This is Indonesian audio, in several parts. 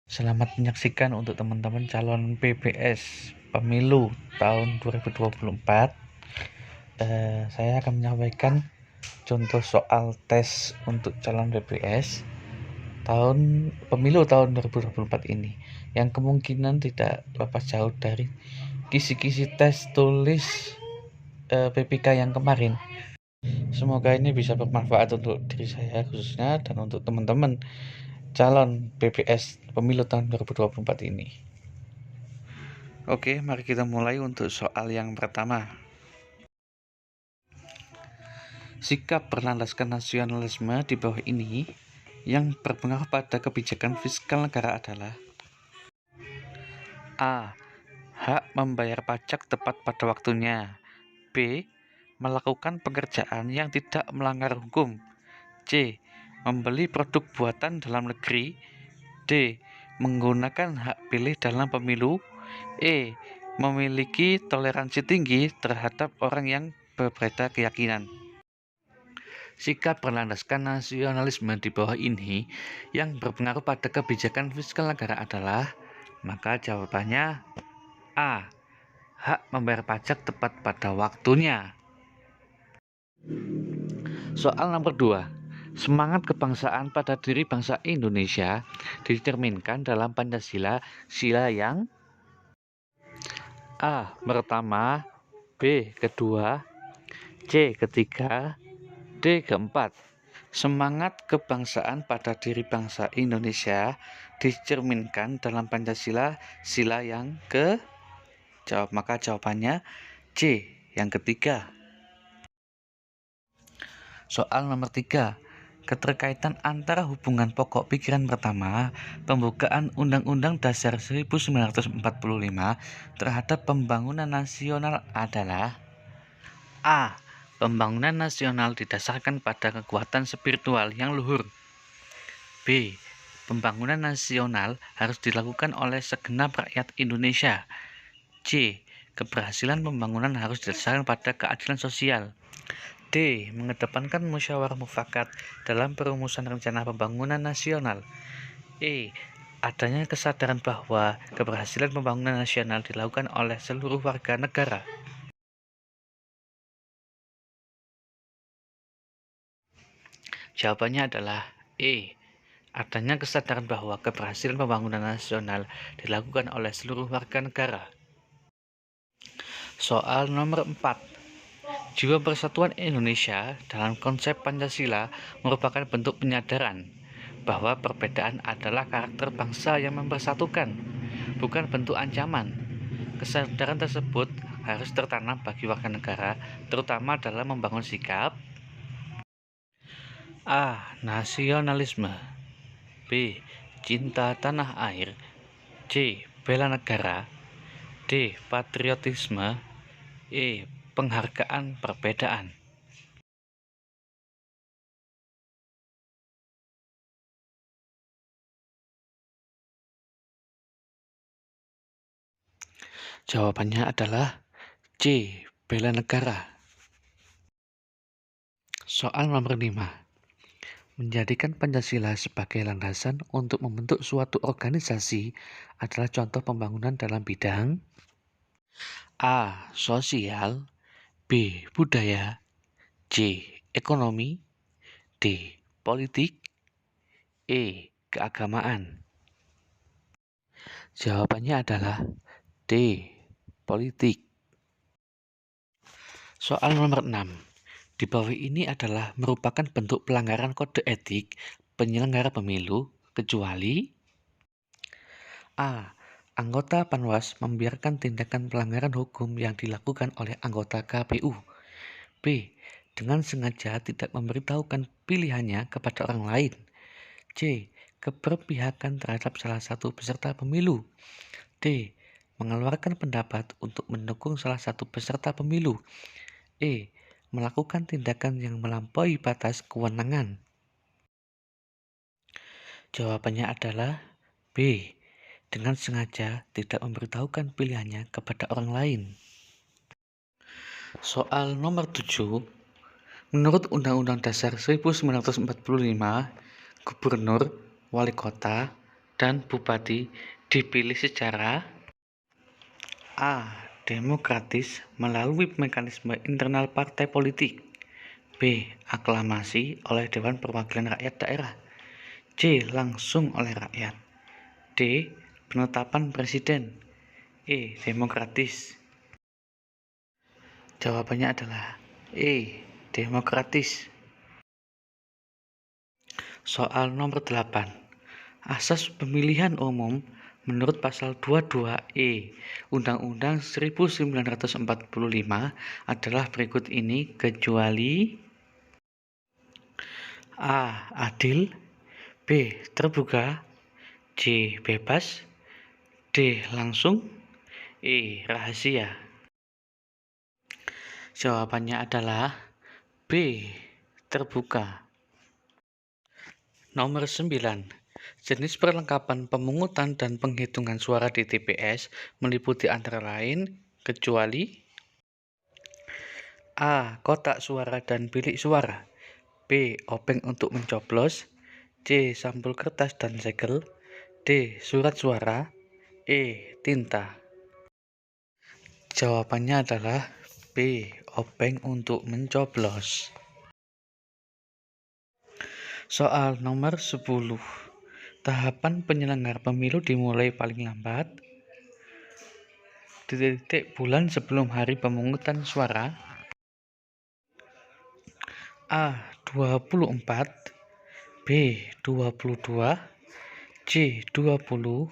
Selamat menyaksikan untuk teman-teman calon PPS Pemilu tahun 2024. Saya akan menyampaikan contoh soal tes untuk calon PPS Pemilu tahun 2024 ini, yang kemungkinan tidak lepas jauh dari kisi-kisi tes tulis PPK yang kemarin. Semoga ini bisa bermanfaat untuk diri saya khususnya dan untuk teman-teman calon PPS Pemilu tahun 2024 ini. Oke, mari kita mulai untuk soal yang pertama. Sikap berlandaskan nasionalisme di bawah ini yang berpengaruh pada kebijakan fiskal negara adalah: A. Hak membayar pajak tepat pada waktunya. B. Melakukan pekerjaan yang tidak melanggar hukum. C. Membeli produk buatan dalam negeri. D. Menggunakan hak pilih dalam pemilu. E. Memiliki toleransi tinggi terhadap orang yang berbeda keyakinan. Sikap berlandaskan nasionalisme di bawah ini yang berpengaruh pada kebijakan fiskal negara adalah, maka jawabannya A. Hak membayar pajak tepat pada waktunya. Soal nomor 2. Semangat kebangsaan pada diri bangsa Indonesia dicerminkan dalam Pancasila, sila yang A. Pertama, B. Kedua, C. Ketiga, D. Keempat. Semangat kebangsaan pada diri bangsa Indonesia dicerminkan dalam Pancasila, sila yang ke? Maka jawabannya C. Yang ketiga. Soal nomor 3. Keterkaitan antara hubungan pokok pikiran pertama, pembukaan Undang-Undang Dasar 1945 terhadap pembangunan nasional adalah: A. Pembangunan nasional didasarkan pada kekuatan spiritual yang luhur. B. Pembangunan nasional harus dilakukan oleh segenap rakyat Indonesia. C. Keberhasilan pembangunan harus didasarkan pada keadilan sosial. D. Mengedepankan musyawarah mufakat dalam perumusan rencana pembangunan nasional. E. Adanya kesadaran bahwa keberhasilan pembangunan nasional dilakukan oleh seluruh warga negara. Jawabannya adalah E. Adanya kesadaran bahwa keberhasilan pembangunan nasional dilakukan oleh seluruh warga negara. Soal nomor 4. Jiwa persatuan Indonesia dalam konsep Pancasila merupakan bentuk penyadaran bahwa perbedaan adalah karakter bangsa yang mempersatukan, bukan bentuk ancaman. Kesadaran tersebut harus tertanam bagi warga negara, terutama dalam membangun sikap A. Nasionalisme. B. Cinta tanah air. C. Bela negara. D. Patriotisme. E. Penghargaan perbedaan. Jawabannya adalah C. Bela negara. Soal nomor 5. Menjadikan Pancasila sebagai landasan untuk membentuk suatu organisasi adalah contoh pembangunan dalam bidang A. Sosial. B. Budaya. C. Ekonomi. D. Politik. E. Keagamaan. Jawabannya adalah D. Politik. Soal nomor 6. Di bawah ini adalah merupakan bentuk pelanggaran kode etik penyelenggara pemilu kecuali A. Anggota Panwas membiarkan tindakan pelanggaran hukum yang dilakukan oleh anggota KPU. B. Dengan sengaja tidak memberitahukan pilihannya kepada orang lain. C. Keberpihakan terhadap salah satu peserta pemilu. D. Mengeluarkan pendapat untuk mendukung salah satu peserta pemilu. E. Melakukan tindakan yang melampaui batas kewenangan. Jawabannya adalah B. Dengan sengaja tidak memberitahukan pilihannya kepada orang lain. Soal nomor 7. Menurut Undang-Undang Dasar 1945, gubernur, wali kota, dan bupati dipilih secara A. Demokratis melalui mekanisme internal partai politik. B. Aklamasi oleh Dewan Perwakilan Rakyat Daerah. C. Langsung oleh rakyat. D. Penetapan Presiden. E. Demokratis. Jawabannya adalah E. Demokratis. Soal nomor 8. Asas pemilihan umum menurut pasal 22E Undang-Undang 1945 adalah berikut ini kecuali A. Adil, B. Terbuka, C. Bebas, D. Langsung, E. Rahasia. Jawabannya adalah B. Terbuka. Nomor 9. Jenis perlengkapan pemungutan dan penghitungan suara di TPS meliputi antara lain kecuali A. Kotak suara dan bilik suara, B. Obeng untuk mencoblos, C. Sampul kertas dan segel, D. Surat suara, E. Tinta. Jawabannya adalah B. Obeng untuk mencoblos. Soal nomor 10. Tahapan penyelenggara pemilu dimulai paling lambat bulan sebelum hari pemungutan suara. A. 24, B. 22, C. 20,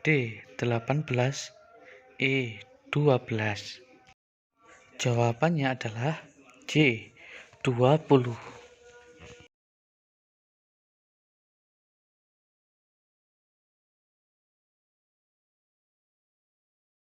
D. 18, E. 12. Jawabannya adalah C. 20.